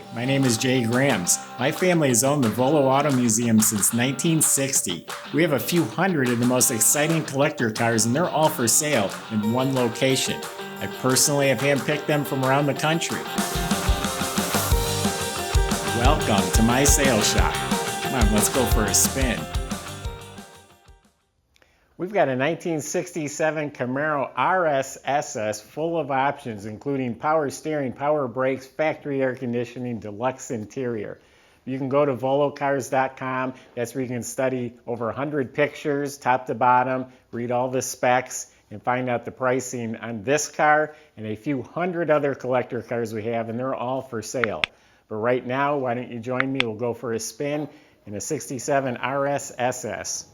Hi, my name is Jay Grams. My family has owned the Volo Auto Museum since 1960. We have a few hundred of the most exciting collector cars and they're all for sale in one location. I personally have handpicked them from around the country. Welcome to my sales shop. Come on, let's go for a spin. We've got a 1967 Camaro RS SS full of options, including power steering, power brakes, factory air conditioning, deluxe interior. You can go to volocars.com. That's where you can study over 100 pictures, top to bottom, read all the specs, and find out the pricing on this car and a few hundred other collector cars we have, and they're all for sale. But right now, why don't you join me? We'll go for a spin in a 67 RS SS.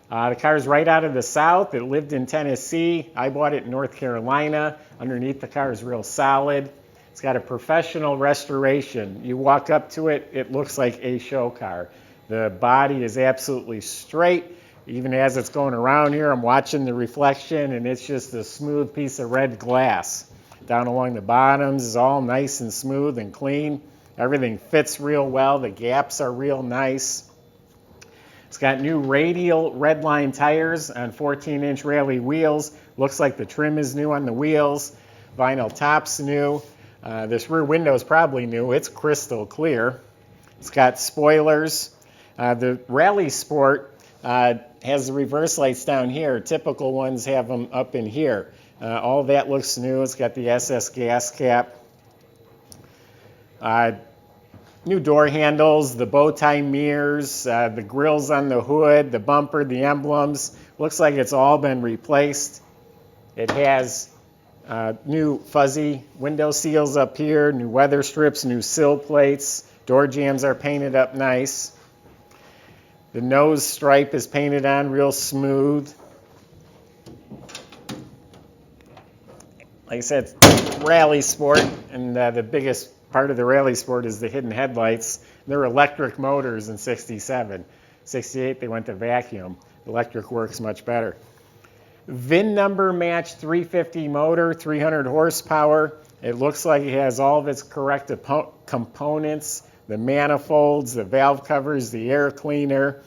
The car's right out of the South. It lived in Tennessee. I bought it in North Carolina. Underneath the car is real solid. It's got a professional restoration. You walk up to it, it looks like a show car. The body is absolutely straight. Even as it's going around here, I'm watching the reflection, and it's just a smooth piece of red glass. Down along the bottoms is all nice and smooth and clean. Everything fits real well. The gaps are real nice. It's got new radial redline tires on 14-inch rally wheels. Looks like the trim is new on the wheels. Vinyl top's new. This rear window is probably new. It's crystal clear. It's got spoilers. The Rally Sport has the reverse lights down here. Typical ones have them up in here. All that looks new. It's got the SS gas cap. New door handles, the bow tie mirrors, the grills on the hood, the bumper, the emblems. Looks like it's all been replaced. It has new fuzzy window seals up here, new weather strips, new sill plates. Door jambs are painted up nice. The nose stripe is painted on real smooth. Like I said, Rally Sport, and the biggest part of the Rally Sport is the hidden headlights. They're electric motors in 67. 68, they went to vacuum. Electric works much better. VIN number match 350 motor, 300 horsepower. It looks like it has all of its correct components, the manifolds, the valve covers, the air cleaner.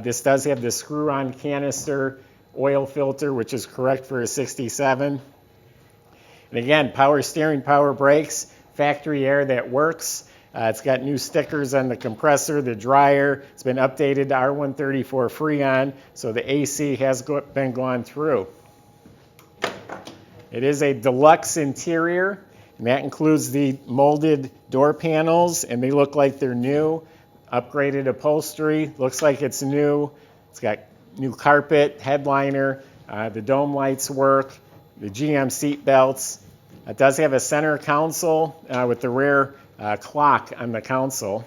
This does have the screw-on canister oil filter, which is correct for a 67. And again, power steering, power brakes, factory air that works. It's got new stickers on the compressor, the dryer. It's been updated to R134 Freon, so the AC has been gone through. It is a deluxe interior, and that includes the molded door panels, and they look like they're new. Upgraded upholstery, looks like it's new. It's got new carpet, headliner, the dome lights work, the GM seat belts. It does have a center console with the rear clock on the console.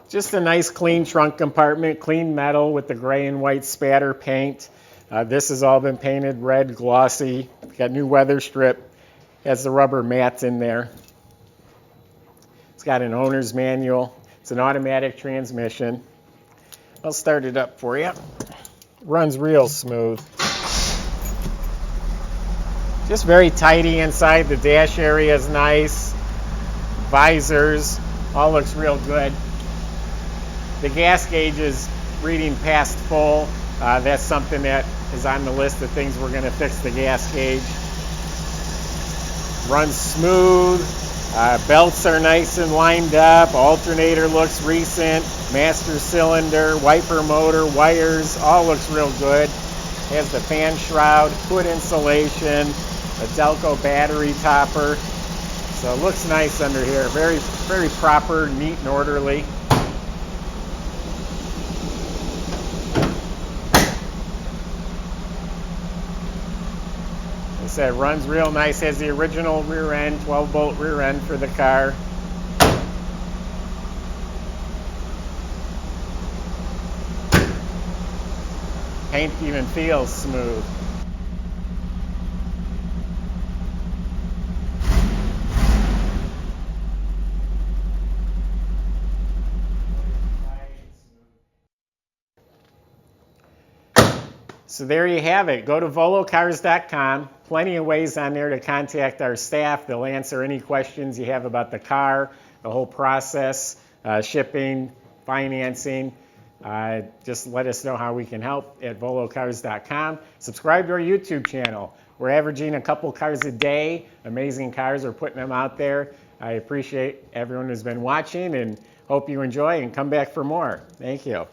Just a nice clean trunk compartment, clean metal with the gray and white spatter paint. This has all been painted red, glossy. It's got new weather strip. Has the rubber mats in there. It's got an owner's manual. It's an automatic transmission. I'll start it up for you. Runs real smooth. Just very tidy inside. The dash area is nice. Visors, all looks real good. The gas gauge is reading past full. That's something that is on the list of things we're going to fix, the gas gauge. Runs smooth. Belts are nice and lined up. Alternator looks recent. Master cylinder, wiper motor, wires, all looks real good. Has the fan shroud, hood insulation, a Delco battery topper. So it looks nice under here. Very, very proper, neat and orderly. Like I said, runs real nice. Has the original rear end, 12-bolt rear end for the car. Paint even feels smooth. So there you have it. Go to volocars.com. Plenty of ways on there to contact our staff. They'll answer any questions you have about the car, the whole process, shipping, financing. Just let us know how we can help at volocars.com. Subscribe to our YouTube channel. We're averaging a couple cars a day. Amazing cars. We're putting them out there. I appreciate everyone who's been watching and hope you enjoy and come back for more. Thank you.